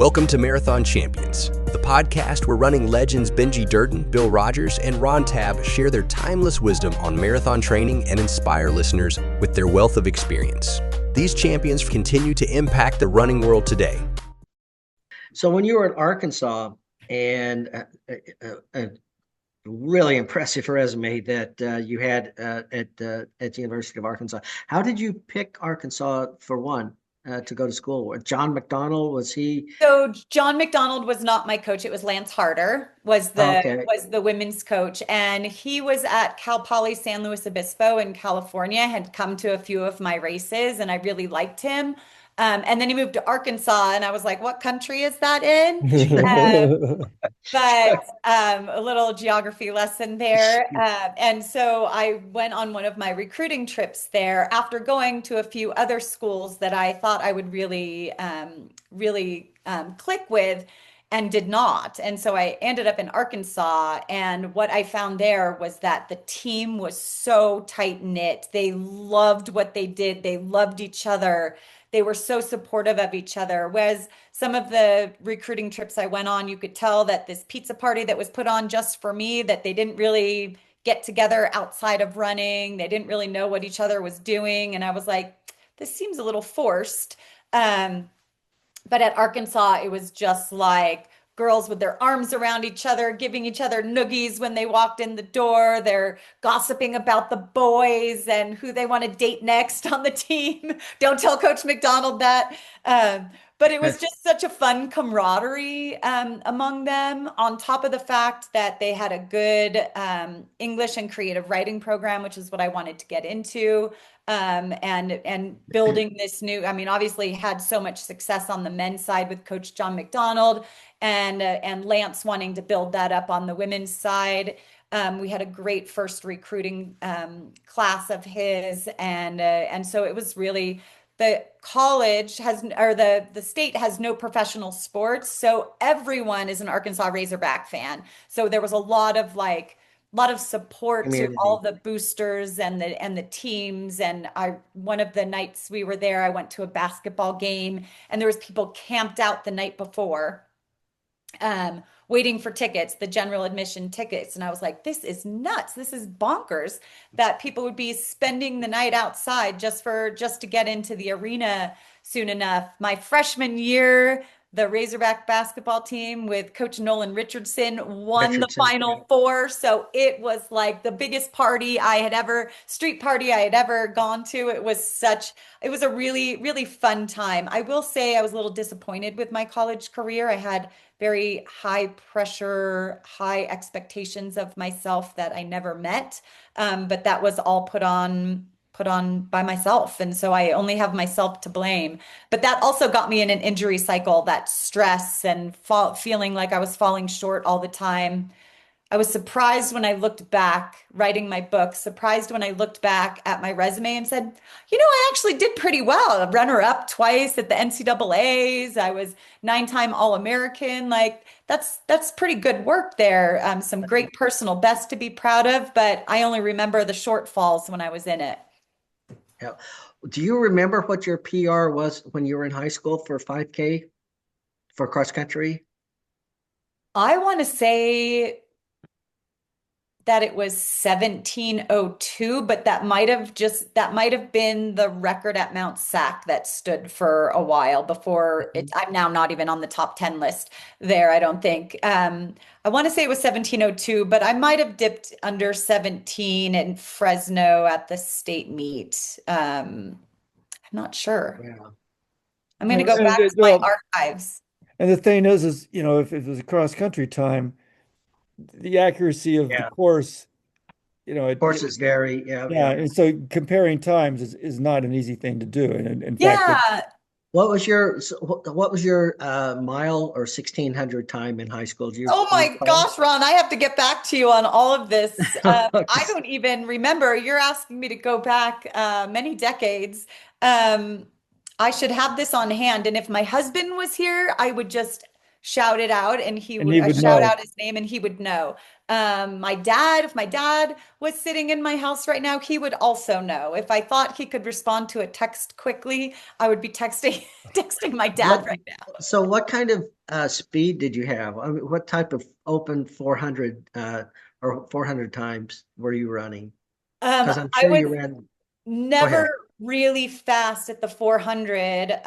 Welcome to Marathon Champions, the podcast where running legends Benji Durden, Bill Rogers, and Ron Tabb share their timeless wisdom on marathon training and inspire listeners with their wealth of experience. These champions continue to impact the running world today. So when you were in Arkansas, and a really impressive resume that you had at the University of Arkansas, how did you pick Arkansas for one to go to school with? John McDonald, was he? So John McDonald was not my coach. It was Lance Harder was the women's coach, and he was at Cal Poly San Luis Obispo in California, had come to a few of my races, and I really liked him. And then he moved to Arkansas, and I was like, what country is that in? But a little geography lesson there. And so I went on one of my recruiting trips there after going to a few other schools that I thought I would really click with, and did not. And so I ended up in Arkansas, and what I found there was that the team was so tight knit. They loved what they did. They loved each other. They were so supportive of each other. Whereas some of the recruiting trips I went on, you could tell that this pizza party that was put on just for me, that they didn't really get together outside of running. They didn't really know what each other was doing. And I was like, this seems a little forced. But at Arkansas, it was just like girls with their arms around each other, giving each other noogies when they walked in the door. They're gossiping about the boys and who they want to date next on the team. Don't tell Coach McDonald that. But it was just such a fun camaraderie among them, on top of the fact that they had a good English and creative writing program, which is what I wanted to get into. And building this new, I mean, obviously had so much success on the men's side with Coach John McDonald, and Lance wanting to build that up on the women's side. We had a great first recruiting class of his, and so it was really, the college has, or the state has no professional sports, so everyone is an Arkansas Razorback fan. So there was a lot of support to all the boosters and the teams. And one of the nights we were there, I went to a basketball game, and there was people camped out the night before, waiting for tickets, the general admission tickets. And I was like, this is nuts. This is bonkers that people would be spending the night outside just to get into the arena soon enough. My freshman year, the Razorback basketball team with Coach Nolan Richardson won the Final Four. So it was like the biggest street party I had ever gone to. It was a really, really fun time. I will say I was a little disappointed with my college career. I had very high pressure, high expectations of myself that I never met. But that was all put on by myself. And so I only have myself to blame. But that also got me in an injury cycle, that stress and feeling like I was falling short all the time. I was surprised when I looked back, writing my book, surprised when I looked back at my resume and said, I actually did pretty well. A runner-up twice at the NCAAs. I was 9-time All-American. Like that's pretty good work there. Some great personal best to be proud of, but I only remember the shortfalls when I was in it. Yeah. Do you remember what your PR was when you were in high school for 5K, for cross country? I want to say that it was 17:02, but that might have been the record at Mount Sac that stood for a while before it. I'm now not even on the top 10 list there, I don't think. I want to say it was 17:02, but I might have dipped under 17 in Fresno at the state meet. I'm not sure. Yeah. I'm going to go back to my archives. And the thing is, if it was a cross country time, the accuracy of the course, Courses vary. Yeah. And so comparing times is not an easy thing to do. And in fact, what was your mile or 1600 time in high school? Oh my gosh, Ron, I have to get back to you on all of this. I don't even remember. You're asking me to go back many decades. I should have this on hand. And if my husband was here, I would just shout it out, and he would shout out his name, and he would know. My dad, if my dad was sitting in my house right now, he would also know. If I thought he could respond to a text quickly, I would be texting texting my dad What, right now. so what kind of speed did you have? I mean, what type of open 400 or 400 times were you running? Because I'm I sure was you ran. Go never ahead. really fast at the 400,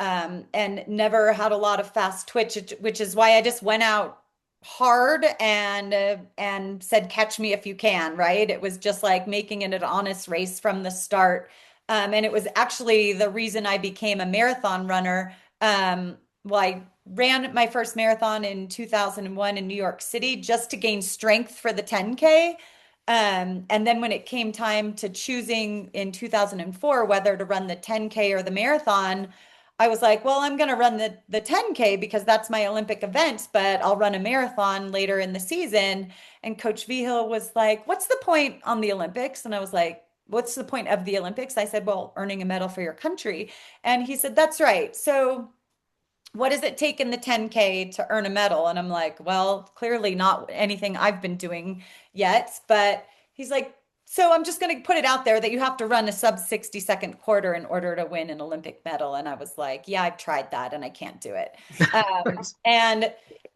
and never had a lot of fast twitch, which is why I just went out hard and said, catch me if you can, right? It was just like making it an honest race from the start. And it was actually the reason I became a marathon runner. Well, I ran my first marathon in 2001 in New York City just to gain strength for the 10K. And then when it came time to choosing in 2004 whether to run the 10K or the marathon, I was like, well, I'm going to run the 10K because that's my Olympic event, but I'll run a marathon later in the season. And Coach Vigil was like, what's the point on the Olympics? And I was like, what's the point of the Olympics? I said, well, earning a medal for your country. And he said, that's right. So what does it take in the 10K to earn a medal? And I'm like, well, clearly not anything I've been doing yet. But he's like, so I'm just going to put it out there that you have to run a sub 60-second quarter in order to win an Olympic medal. And I was like, yeah, I've tried that and I can't do it.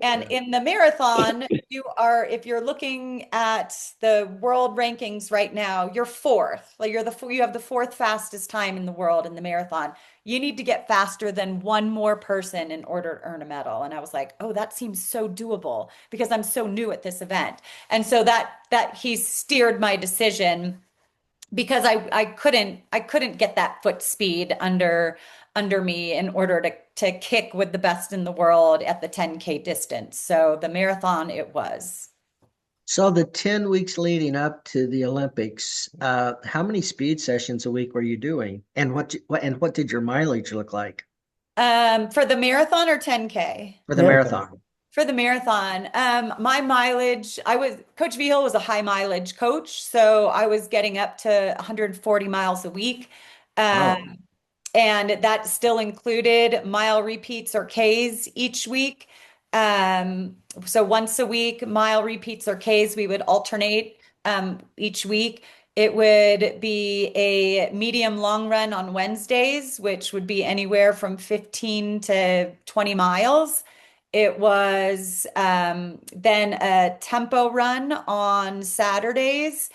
And in the marathon, if you're looking at the world rankings right now, you're fourth. Like you have the fourth fastest time in the world in the marathon. You need to get faster than one more person in order to earn a medal. And I was like, oh, that seems so doable because I'm so new at this event. And so that he steered my decision because I couldn't get that foot speed under me in order to kick with the best in the world at the 10K distance. So the marathon it was. So the 10 weeks leading up to the Olympics, how many speed sessions a week were you doing? And what did your mileage look like For the marathon or 10K? for the Marathon. marathon? For the marathon, my mileage, Coach Vigil was a high mileage coach, so I was getting up to 140 miles a week. Oh, Um, and that still included mile repeats or Ks each week. So once a week, mile repeats or Ks, we would alternate each week. It would be a medium long run on Wednesdays, which would be anywhere from 15 to 20 miles. It was then a tempo run on Saturdays,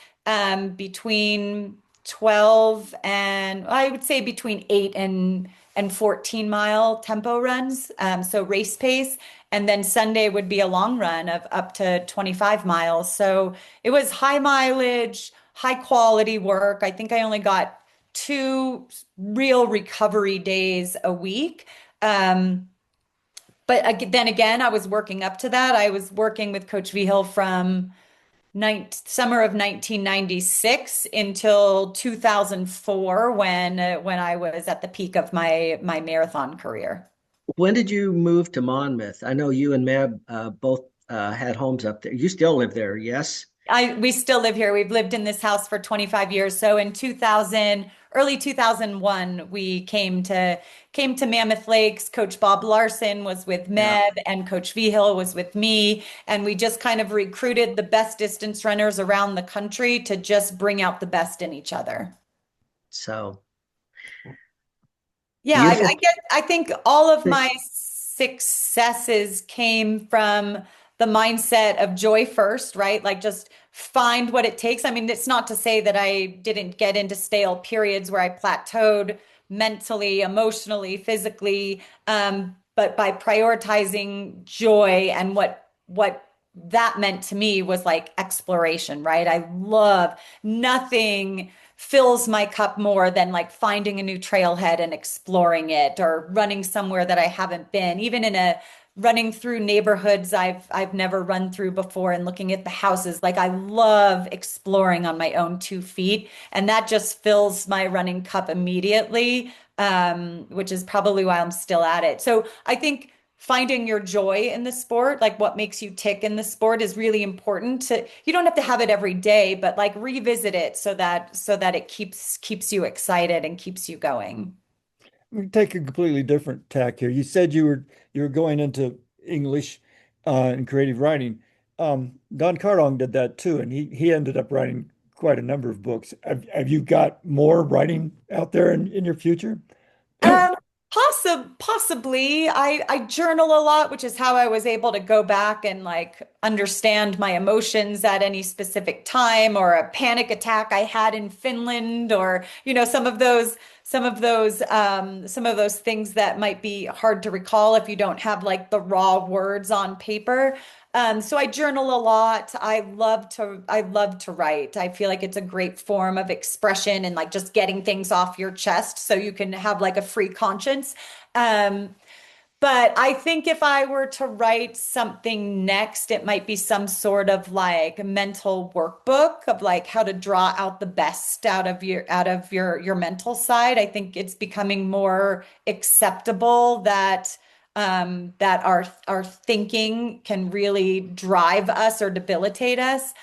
between 12 and I would say between 8 and 14-mile tempo runs. So race pace. And then Sunday would be a long run of up to 25 miles. So it was high mileage, high quality work. I think I only got two real recovery days a week. But then again, I was working up to that. I was working with Coach Vigil from summer of 1996 until 2004 when I was at the peak of my marathon career. when did you move to Monmouth? I know you and Meb both had homes up there. You still live there, yes? We still live here. We've lived in this house for 25 years. So in 2000, early 2001, we came to Mammoth Lakes. Coach Bob Larson was with Yeah. Meb and Coach Vigil was with me. And we just kind of recruited the best distance runners around the country to just bring out the best in each other. So Yeah, I beautiful. guess I think all of my successes came from the mindset of joy first, right? Like just find what it takes. I mean, it's not to say that I didn't get into stale periods where I plateaued mentally, emotionally, physically, but by prioritizing joy and what that meant to me was like exploration, right? I love nothing fills my cup more than like finding a new trailhead and exploring it or running somewhere that I haven't been, even in a running through neighborhoods I've never run through before and looking at the houses. Like I love exploring on my own 2 feet, and that just fills my running cup immediately, which is probably why I'm still at it. So I think finding your joy in the sport, like what makes you tick in the sport is really important to, you don't have to have it every day, but like revisit it so that it keeps you excited and keeps you going. We take a completely different tack here. You said you were going into English and creative writing. Don Carlong did that too, and he ended up writing quite a number of books. Have you got more writing out there in your future? Um, Possibly. I journal a lot, which is how I was able to go back and like understand my emotions at any specific time, or a panic attack I had in Finland, or some of those things that might be hard to recall if you don't have like the raw words on paper. So I journal a lot. I love to write. I feel like it's a great form of expression and like just getting things off your chest so you can have like a free conscience. Um, but I think if I were to write something next, it might be some sort of like mental workbook of like how to draw out the best out of your mental side. I think it's becoming more acceptable that that our thinking can really drive us or debilitate us.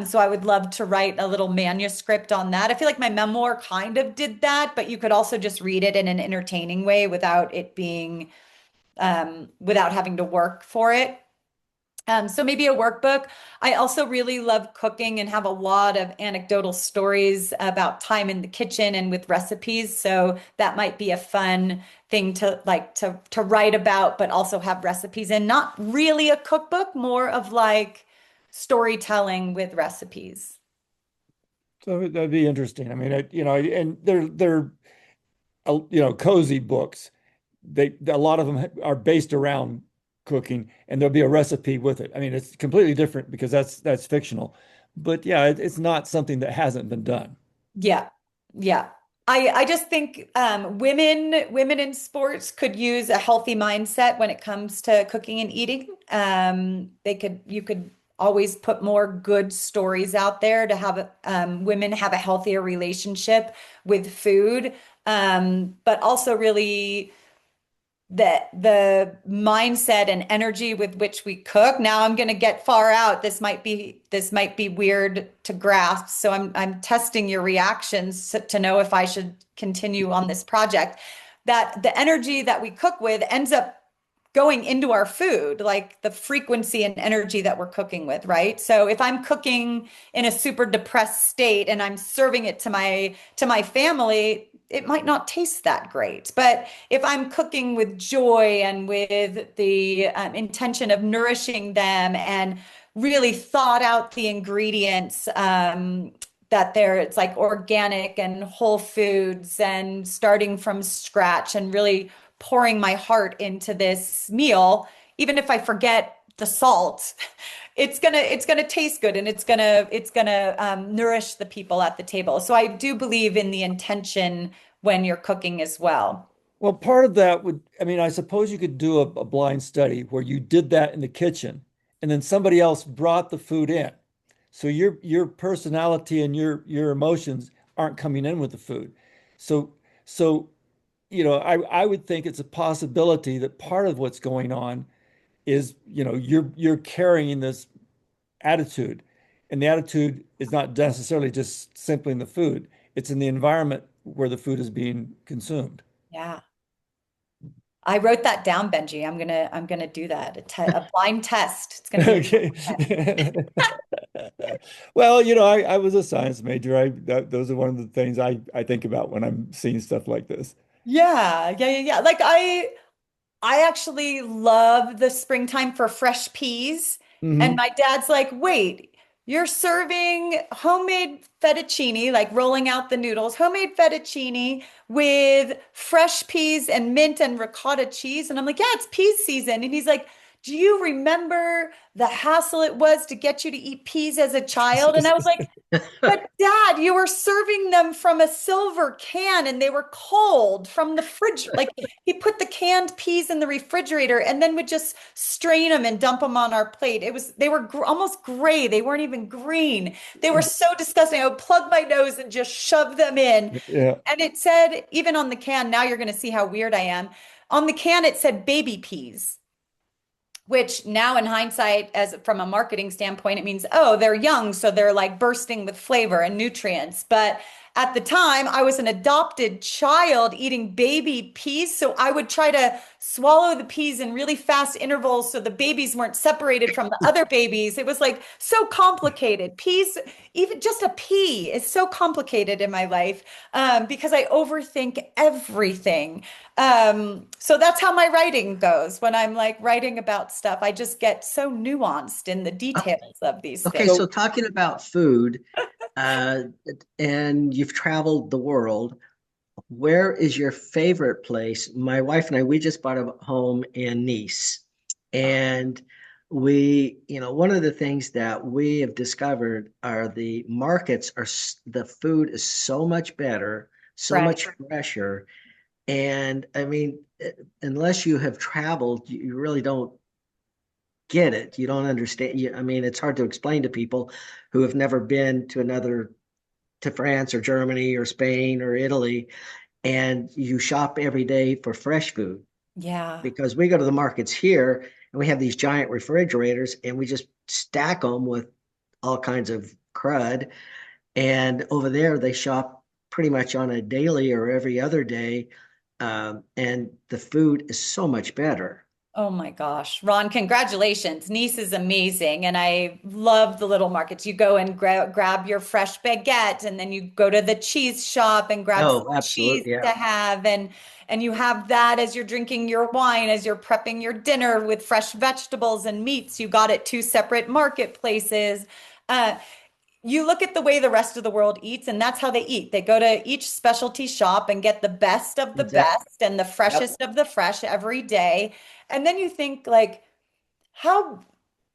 So I would love to write a little manuscript on that. I feel like my memoir kind of did that, but you could also just read it in an entertaining way without it being without having to work for it. So maybe a workbook. I also really love cooking and have a lot of anecdotal stories about time in the kitchen and with recipes. So that might be a fun thing to like to write about, but also have recipes and not really a cookbook, more of like storytelling with recipes. So that'd be interesting. I mean, and they're cozy books. A lot of them are based around cooking, and there'll be a recipe with it. I mean, it's completely different because that's fictional, but yeah, it's not something that hasn't been done. Yeah. Yeah. I just think women in sports could use a healthy mindset when it comes to cooking and eating. You could always put more good stories out there to have women have a healthier relationship with food. But also really the mindset and energy with which we cook. Now I'm going to get far out. This might be weird to grasp. So I'm testing your reactions to know if I should continue on this project. That the energy that we cook with ends up going into our food, like the frequency and energy that we're cooking with, right? So if I'm cooking in a super depressed state and I'm serving it to my family, it might not taste that great. But if I'm cooking with joy and with the intention of nourishing them and really thought out the ingredients, it's like organic and whole foods and starting from scratch and really pouring my heart into this meal, even if I forget the salt, it's gonna taste good and it's gonna nourish the people at the table. So I do believe in the intention when you're cooking as well. Well, part of that I mean, I suppose you could do a blind study where you did that in the kitchen and then somebody else brought the food in. So your personality and your emotions aren't coming in with the food. So so I would think it's a possibility that part of what's going on is, you're carrying this attitude, and the attitude is not necessarily just simply in the food. It's in the environment where the food is being consumed. Yeah. I wrote that down, Benji. I'm gonna do that. A blind test. It's gonna be a Okay. Well, I was a science major. Those are one of the things I think about when I'm seeing stuff like this. yeah. Like I actually love the springtime for fresh peas. And Hmm. my dad's like, wait, you're serving homemade fettuccine, like rolling out the noodles, homemade fettuccine with fresh peas and mint and ricotta cheese. And I'm like, yeah, it's peas season. And he's like, do you remember the hassle it was to get you to eat peas as a child? And I was like, but Dad, you were serving them from a silver can and they were cold from the fridge. Like he put the canned peas in the refrigerator and then would just strain them and dump them on our plate. They were almost gray. They weren't even green. They were so disgusting. I would plug my nose and just shove them in. Yeah. And it said, even on the can, now you're going to see how weird I am. On the can, it said baby peas, which now in hindsight, as from a marketing standpoint, it means, oh, they're young, so they're like bursting with flavor and nutrients. But at the time, I was an adopted child eating baby peas. So I would try to swallow the peas in really fast intervals so the babies weren't separated from the other babies. It was like so complicated. Peas, even just a pea, is so complicated in my life because I overthink everything. So that's how my writing goes. When I'm like writing about stuff, I just get so nuanced in the details of these Okay, things. so So talking about food, uh, and you've traveled the world, where is your favorite place? My wife and I, we just bought a home in Nice. And one of the things that we have discovered are the markets the food is so much better, so Right. much fresher. And I mean, unless you have traveled, you really don't get it. You don't understand. I mean, it's hard to explain to people who have never been to France or Germany or Spain or Italy, and you shop every day for fresh food Yeah. because we go to the markets here and we have these giant refrigerators and we just stack them with all kinds of crud. And over there, they shop pretty much on a daily or every other day. And the food is so much better. Oh my gosh. Ron, congratulations. Nice is amazing. And I love the little markets. You go and grab your fresh baguette, and then you go to the cheese shop and grab some Oh, cheese absolutely. to Yeah, have. And you have that as you're drinking your wine, as you're prepping your dinner with fresh vegetables and meats. You got it two separate marketplaces. Uh, you look at the way the rest of the world eats, and that's how they eat. They go to each specialty shop and get the best of the exactly. best and the Yep, freshest of the fresh every day. And then you think, like, how,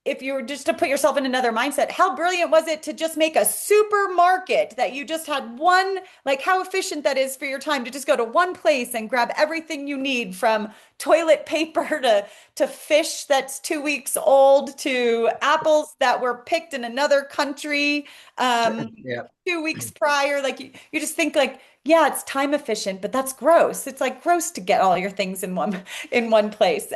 if you were just to put yourself in another mindset, how brilliant was it to just make a supermarket that you just had one, like how efficient that is for your time to just go to one place and grab everything you need from toilet paper to fish that's 2 weeks old to apples that were picked in another country um, yep, 2 weeks prior. Like you just think like, yeah, it's time efficient, but that's gross. It's like gross to get all your things in one place.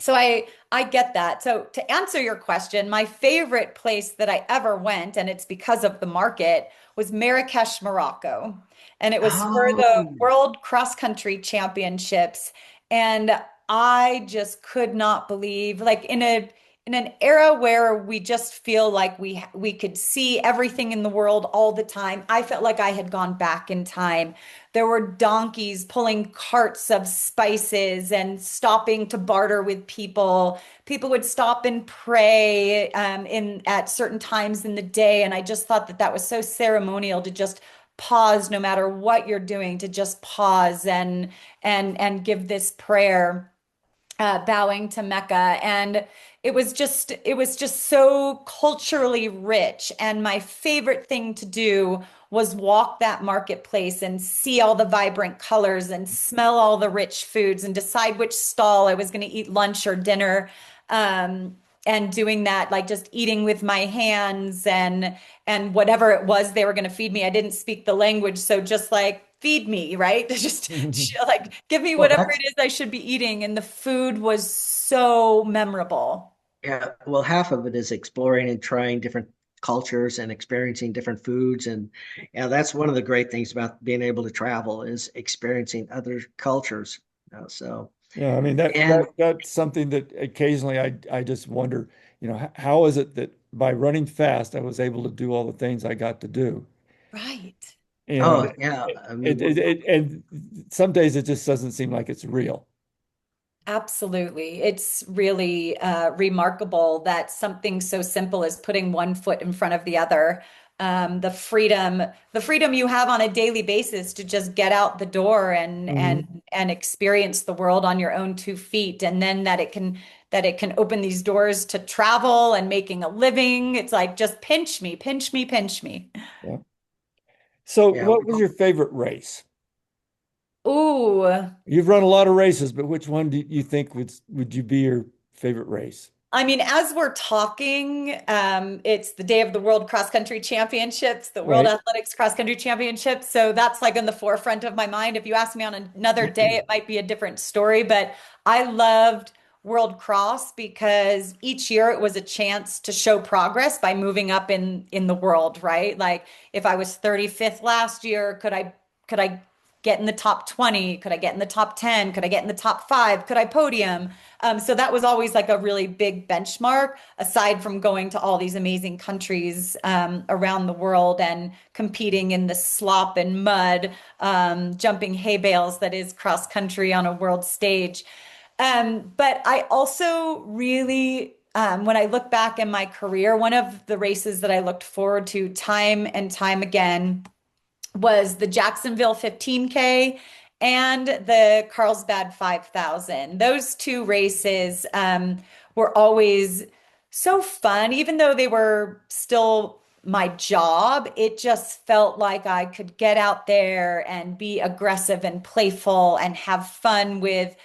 So I get that. So to answer your question, my favorite place that I ever went, and it's because of the market, was Marrakesh, Morocco. And it was for the Oh, World Cross Country Championships. And I just could not believe, like in an era where we just feel like we could see everything in the world all the time. I felt like I had gone back in time. There were donkeys pulling carts of spices and stopping to barter with people. People would stop and pray in at certain times in the day, and I just thought that that was so ceremonial to just pause, no matter what you're doing, to just pause and give this prayer, bowing to Mecca. And it was just so culturally rich. And my favorite thing to do was walk that marketplace and see all the vibrant colors and smell all the rich foods and decide which stall I was going to eat lunch or dinner. And doing that, like just eating with my hands and whatever it was they were going to feed me. I didn't speak the language, so just like feed me, right? Just like give me well, whatever that's it is I should be eating. And the food was so memorable. yeah. Well, half of it is exploring and trying different cultures and experiencing different foods, and yeah, that's one of the great things about being able to travel is experiencing other cultures. So, yeah, I mean and that's something that occasionally I just wonder, how is it that by running fast I was able to do all the things I got to do? Right. And oh yeah, I mean, and some days it just doesn't seem like it's real. Absolutely. It's really remarkable that something so simple as putting one foot in front of the other, the freedom you have on a daily basis to just get out the door Mhm. and experience the world on your own 2 feet, and then that it can open these doors to travel and making a living. It's like just pinch me, pinch me, pinch me. Yeah. So yeah. what was your favorite race? Ooh. You've run a lot of races, but which one do you think would you be your favorite race? I mean, as we're talking, it's the day of the World Cross Country Championships, the World Right. Athletics Cross Country Championships. So that's like in the forefront of my mind. If you ask me on another day, it might be a different story, but I loved World Cross because each year it was a chance to show progress by moving up in the world, right? Like if I was 35th last year, could I get in the top 20? Could I get in the top 10? Could I get in the top 5? Could I podium? So that was always like a really big benchmark, aside from going to all these amazing countries around the world and competing in the slop and mud, jumping hay bales that is cross country on a world stage. But I also really, when I look back in my career, one of the races that I looked forward to time and time again was the Jacksonville 15K and the Carlsbad 5,000. Those two races were always so fun, even though they were still my job. It just felt like I could get out there and be aggressive and playful and have fun with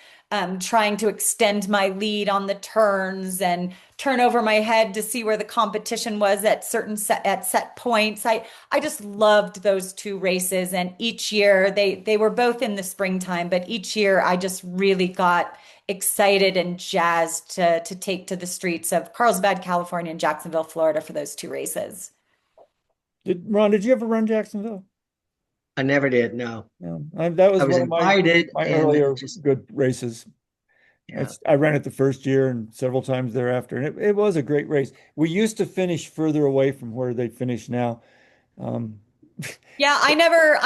trying to extend my lead on the turns and turn over my head to see where the competition was at set points. I just loved those two races, and each year they were both in the springtime, but each year I just really got excited and jazzed to take to the streets of Carlsbad, California, and Jacksonville, Florida for those two races. Did you ever run Jacksonville? I never did. No, Yeah, that I was was one of invited my and earlier just, good races. yeah. I ran it the first year and several times thereafter, and it was a great race. We used to finish further away from where they finish now. Um, Yeah, I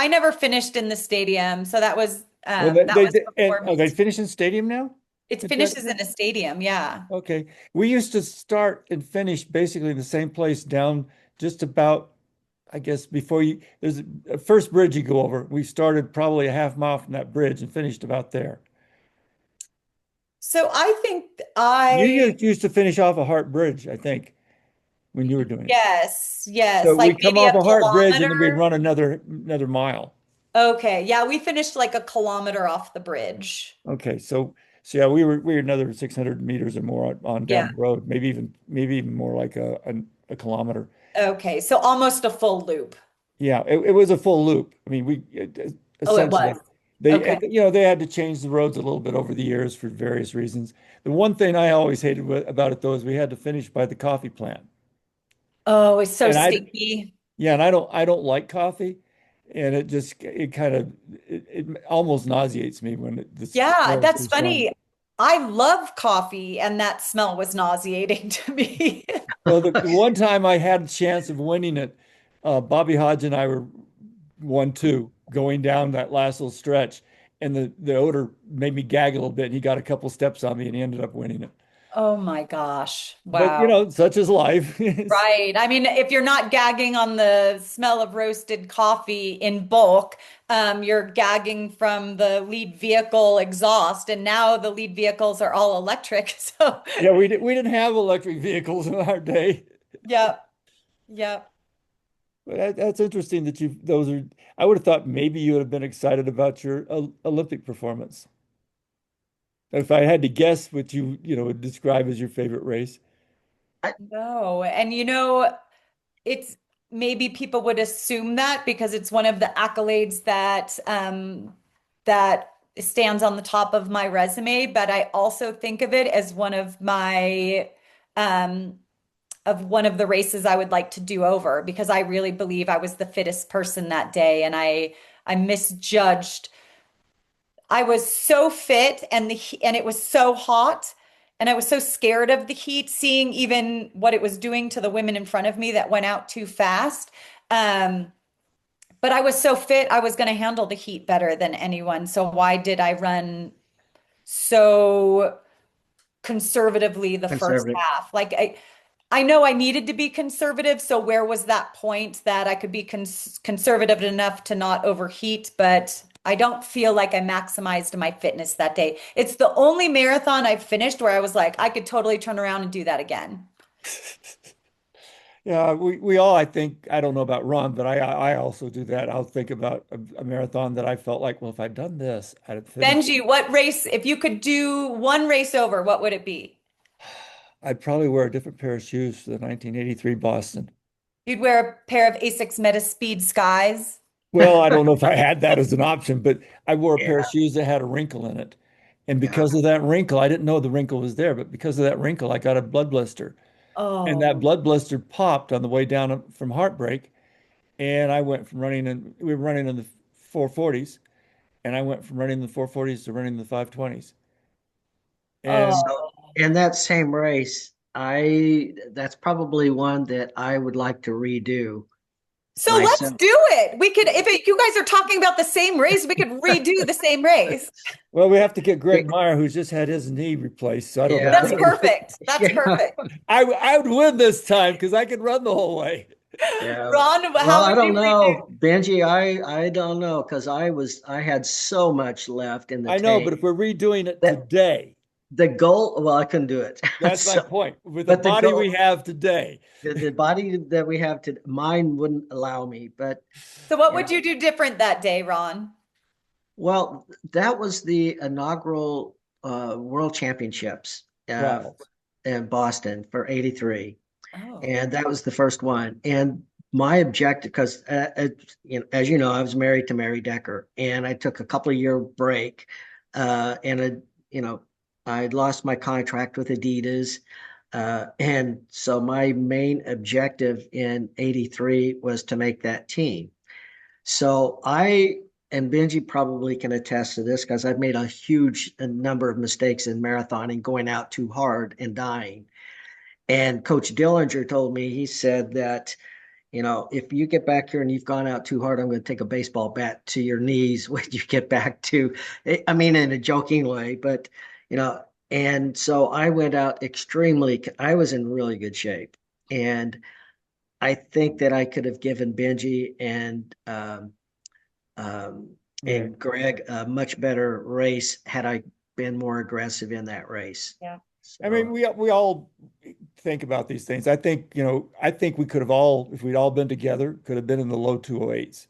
never finished in the stadium, so well, that was and before oh, me. they finish in stadium now It at finishes in Jacksonville? a stadium, yeah. Okay, we used to start and finish basically in the same place down just about, I guess, before there's a first bridge you go over. We started probably a half mile from that bridge and finished about there. So I think You I used to finish off a Hart Bridge, I think, when you were doing it. Yes, So yes, like we'd come maybe off a a Hart Bridge and then we'd kilometer. run another mile. Okay, yeah, we finished like a kilometer off the bridge. Okay, so yeah, we were another 600 meters or more on down Yeah. the road, maybe even more like a kilometer. Okay, so almost a full loop. Yeah, it was a full loop. I mean, Oh, it essentially was. they Okay. they had to change the roads a little bit over the years for various reasons. The one thing I always hated about it though is we had to finish by the coffee plant, Oh, it's so and stinky. yeah, and I don't like coffee, and it kind of it almost nauseates me when the Yeah, smell is that's so strong. funny. I love coffee, and that smell was nauseating to me. Well, the one time I had a chance of winning it, Bobby Hodge and I were 1-2 going down that last little stretch, and the odor made me gag a little bit, and he got a couple steps on me, and he ended up winning it. Oh my gosh. But Wow. such is life. Right. I mean, if you're not gagging on the smell of roasted coffee in bulk, you're gagging from the lead vehicle exhaust, and now the lead vehicles are all electric. So, Yeah, we didn't have electric vehicles in our day. yep, yep. But that's interesting that you those are. I would have thought maybe you would have been excited about your Olympic performance. If I had to guess what you would describe as your favorite race. No, and it's maybe people would assume that because it's one of the accolades that stands on the top of my resume, but I also think of it as um, one of the races I would like to do over because I really believe I was the fittest person that day, and I misjudged. I was so fit, and it was so hot, and I was so scared of the heat, seeing even what it was doing to the women in front of me that went out too fast. Um, but I was so fit, I was going to handle the heat better than anyone. So why did I run so conservatively the first Conservative. half? Like I know I needed to be conservative, so where was that point that I could be conservative enough to not overheat? But I don't feel like I maximized my fitness that day. It's the only marathon I've finished where I was like, I could totally turn around and do that again. Yeah, we all, I think, I don't know about Ron, but I also do that. I'll think about a marathon that I felt like, well, if I'd done this, I'd have finished. Benji, what race, if you could do one race over, what would it be? I'd probably wear a different pair of shoes for the 1983 Boston. You'd wear a pair of Asics Metaspeed Skies. Well, I don't know if I had that as an option, but I wore a pair of Yeah. shoes that had a wrinkle in it. And Yeah. because of that wrinkle, I didn't know the wrinkle was there, but because of that wrinkle, I got a blood blister. And that Oh, blood blister popped on the way down from heartbreak. And I went from running in, we were running in the 440s, and I went from running in the 440s to running in the 520s. And So oh. in that same race, that's probably one that I would like to redo So let's myself. do it. We could, if you guys are talking about the same race, we could redo the same race. well, we have to get Greg Meyer, who's just had his knee replaced. So I don't know if Yeah. That's that perfect. That's Yeah. perfect. I would win this time because I could run the whole way. Yeah. Ron, Well, how I would don't you redo? know, Benji. I don't know because I had so much left in the I know, but tank if we're redoing it that today, the goal, well, I couldn't do it. that's my So, point. With the but the body we goal, have today, the body that we have to, mine wouldn't allow me. But So what yeah, would you do different that day, Ron? well, that was the inaugural World Championships trials. in Boston for '83, Oh. and that was the first one. And my objective, because as you know, I was married to Mary Decker, and I took a couple of year break, and you know, I lost my contract with Adidas, and so my main objective in '83 was to make that team. So and Benji probably can attest to this because I've made a huge number of mistakes in marathoning, going out too hard and dying. And Coach Dillinger told me, he said that, if you get back here and you've gone out too hard, I'm going to take a baseball bat to your knees when you get back to, I mean, in a joking way, but, and so I went out I was in really good shape. And I think that I could have given Benji um, Yeah. and Greg a much better race had I been more aggressive in that race. Yeah. I mean, So we all think about these things. I think, I think we could have all, if we'd all been together, could have been in the low 208s.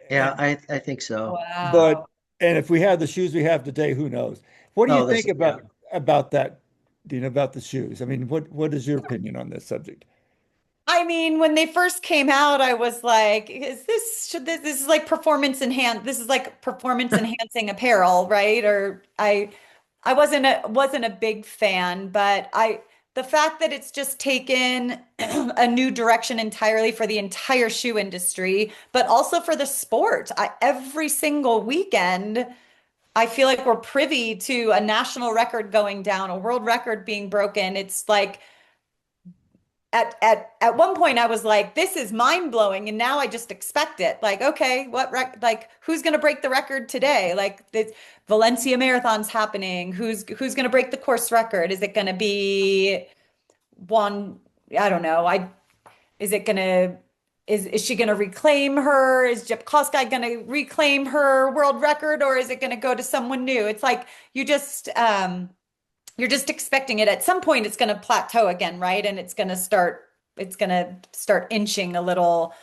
yeah, And I think so. but Wow. and if we had the shoes we have today, who knows? What do you Oh, think yeah. about that, Dean, about the shoes? I mean, what is your opinion on this subject? I mean, when they first came out, I was like, this is like this is like performance enhancing apparel, right? Or I wasn't a big fan, but the fact that it's just taken a new direction entirely for the entire shoe industry, but also for the sport. Every single weekend, I feel like we're privy to a national record going down, a world record being broken. It's like at one point I was like, this is mind blowing, and now I just expect it. Like, okay, like who's gonna break the record today? Like the Valencia Marathon's happening. Who's gonna break the course record? Is it gonna be one? I don't know. I is it gonna is she gonna reclaim her? Is Jep Kosgei gonna reclaim her world record, or is it gonna go to someone new? It's like you're just expecting it at some point it's going to plateau again, right? And it's going to start inching a little,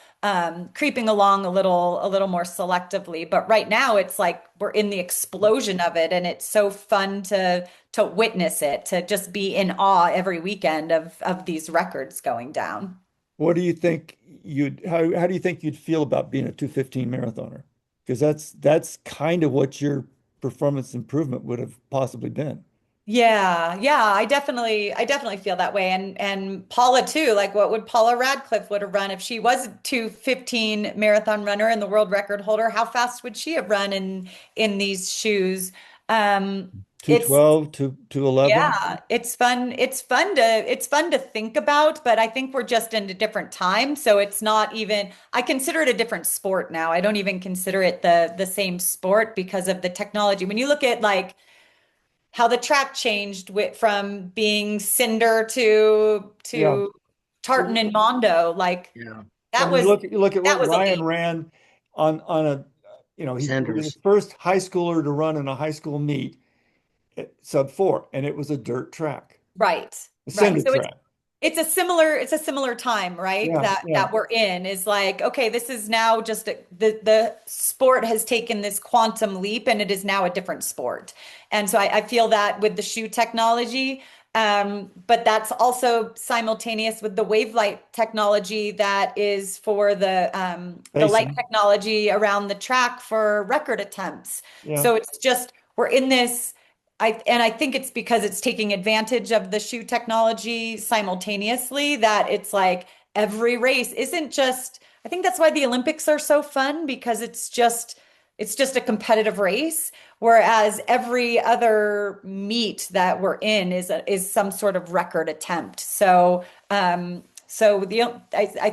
creeping along a little more selectively. But right now it's like we're in the explosion of it, and it's so fun to witness it, to just be in awe every weekend of these records going down. What do you think how do you think you'd feel about being a 2:15 marathoner? Because that's kind of what your performance improvement would have possibly been. Yeah, yeah, I definitely feel that way. And Paula too, like what would Paula Radcliffe would have run if she was a 2:15 marathon runner and the world record holder? How fast would she have run in these shoes? Um, it's 212 to 211. yeah, it's fun. It's fun to think about, but I think we're just in a different time. So it's not even, I consider it a different sport now. I don't even consider it the same sport because of the technology. When you look at like how the track changed from being cinder Yeah. to tartan and mondo, like Yeah. I that mean, was you look at that what was a Ryan leap. ran on a, he was the Sanders. first high schooler to run in a high school meet at sub 4, and it was a dirt track, Right. a Right. cinder So track. it's a similar time, right? Yeah, yeah. That we're in is like, okay, this is now just the sport has taken this quantum leap and it is now a different sport. And so I feel that with the shoe technology, but that's also simultaneous with the wave light technology that is for the light Pacing. technology around the track for record attempts. Yeah. So it's just we're in this I think it's because it's taking advantage of the shoe technology simultaneously that it's like every race isn't just, I think that's why the Olympics are so fun because it's just a competitive race, whereas every other meet that we're in is some sort of record attempt. I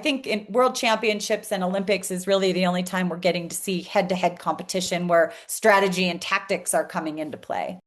think in World Championships and Olympics is really the only time we're getting to see head-to-head competition where strategy and tactics are coming into play.